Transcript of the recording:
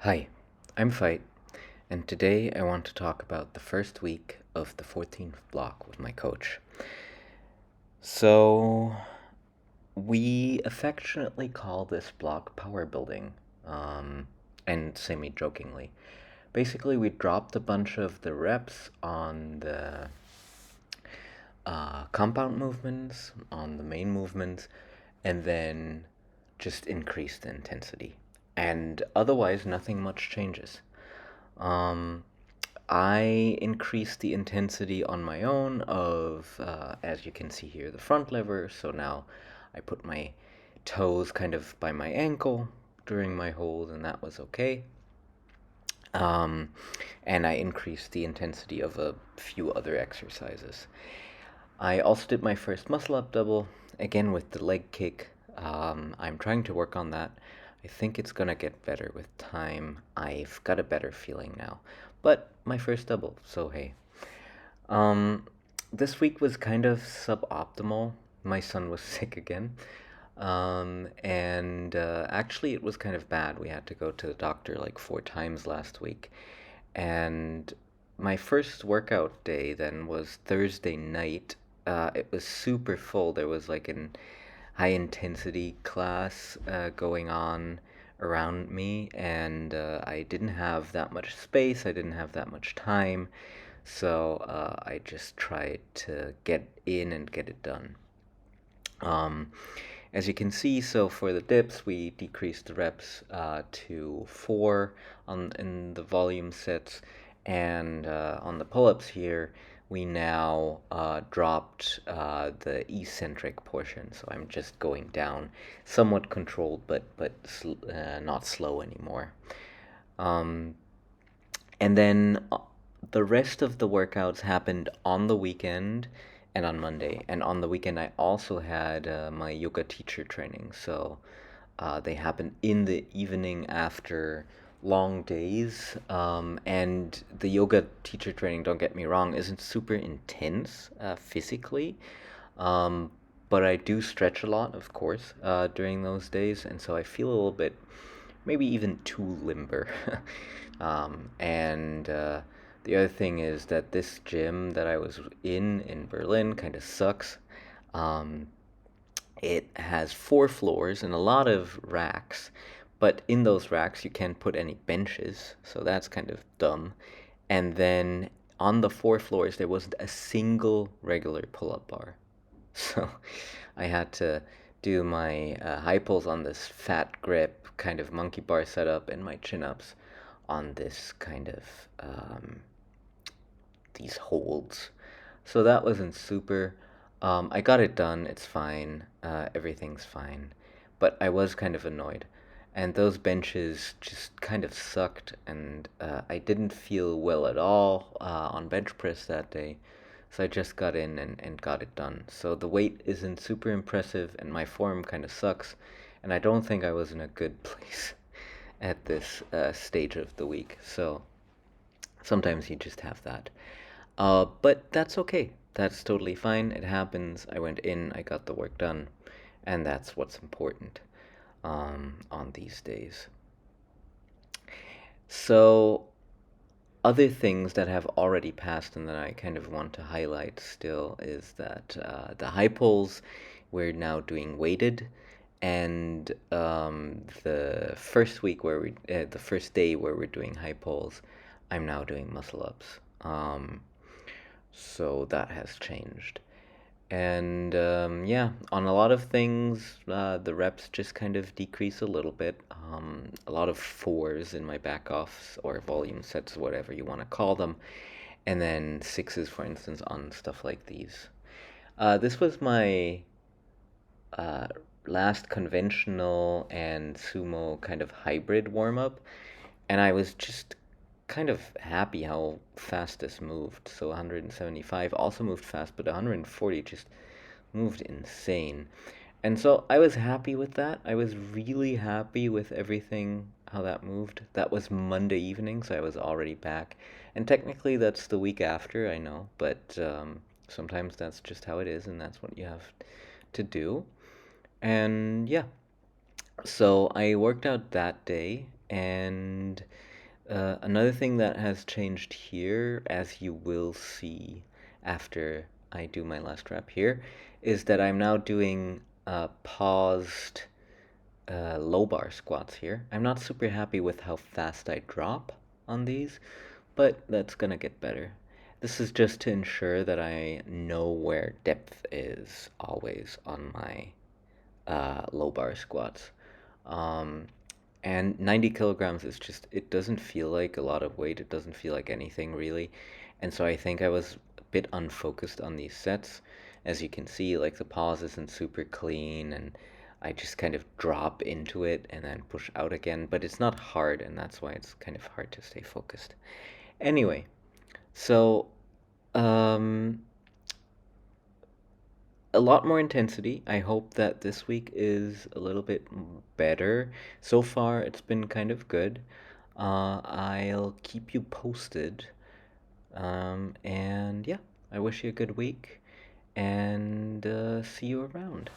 Hi, I'm Fight, and today I want to talk about the first week of the 14th block with my coach. So, we affectionately call this block power building, and semi jokingly. Basically, we dropped a bunch of the reps on the compound movements, on the main movements, and then just increased the intensity. And otherwise, nothing much changes. Um, I increased the intensity on my own of, as you can see here, the front lever. So now I put my toes kind of by my ankle during my hold, and that was okay. Um, and I increased the intensity of a few other exercises. I also did my first muscle up double, again with the leg kick. I'm trying to work on that. I think it's gonna get better with time. I've got a better feeling now. But my first double, so hey. Um, this week was kind of suboptimal. My son was sick again. And actually, it was kind of bad. We had to go to the doctor like 4 times last week. And my first workout day then was Thursday night. It was super full. There was like an high intensity class going on around me, and I didn't have that much space. I didn't have that much time. So I just tried to get in and get it done. Um, as you can see, so for the dips, we decreased the reps to 4 in the volume sets, and on the pull-ups here, we now dropped the eccentric portion. So I'm just going down, somewhat controlled, but not slow anymore. Um, and then the rest of the workouts happened on the weekend and on Monday. And on the weekend, I also had my yoga teacher training. So they happen in the evening after long days. And the yoga teacher training, don't get me wrong, isn't super intense physically. Um, but I do stretch a lot, of course, during those days. And so I feel a little bit, maybe even too limber. And the other thing is that this gym that I was in Berlin kind of sucks. Um, it has 4 floors and a lot of racks, but in those racks you can't put any benches, so that's kind of dumb. And then on the 4 floors there wasn't a single regular pull-up bar. So I had to do my high pulls on this fat grip kind of monkey bar setup and my chin-ups on this kind of these holds. So that wasn't super. I got it done. It's fine. Everything's fine. But I was kind of annoyed. And those benches just kind of sucked, and I didn't feel well at all on bench press that day. So I just got in and got it done. So the weight isn't super impressive, and my form kind of sucks. And I don't think I was in a good place at this stage of the week. So sometimes you just have that. But that's okay. That's totally fine. It happens. I went in, I got the work done, and that's what's important on these days. So, other things that have already passed and that I kind of want to highlight still is that the high pulls we're now doing weighted, and the first week where the first day where we're doing high pulls, I'm now doing muscle ups. So that has changed. And yeah, on a lot of things, the reps just kind of decrease a little bit. A lot of 4s in my back offs or volume sets, whatever you want to call them. And then 6s, for instance, on stuff like these. This was my uh, last conventional and sumo kind of hybrid warm up. And I was just kind of happy how fast this moved. So 175 also moved fast, but 140 just moved insane. And so I was happy with that. I was really happy with everything, how that moved. That was Monday evening, so I was already back. And technically, that's the week after, I know, but sometimes that's just how it is, and that's what you have to do. And yeah, so I worked out that day, And another thing that has changed here, as you will see after I do my last rep here, is that I'm now doing paused low bar squats here. I'm not super happy with how fast I drop on these, but that's gonna get better. This is just to ensure that I know where depth is always on my low bar squats. Um, and 90 kilograms is just, it doesn't feel like a lot of weight. It doesn't feel like anything really. And so I think I was a bit unfocused on these sets. As you can see, like the pause isn't super clean and I just kind of drop into it and then push out again. But it's not hard, and that's why it's kind of hard to stay focused. Anyway, so um, a lot more intensity. I hope that this week is a little bit better. So far, it's been kind of good. I'll keep you posted. And yeah, I wish you a good week and see you around.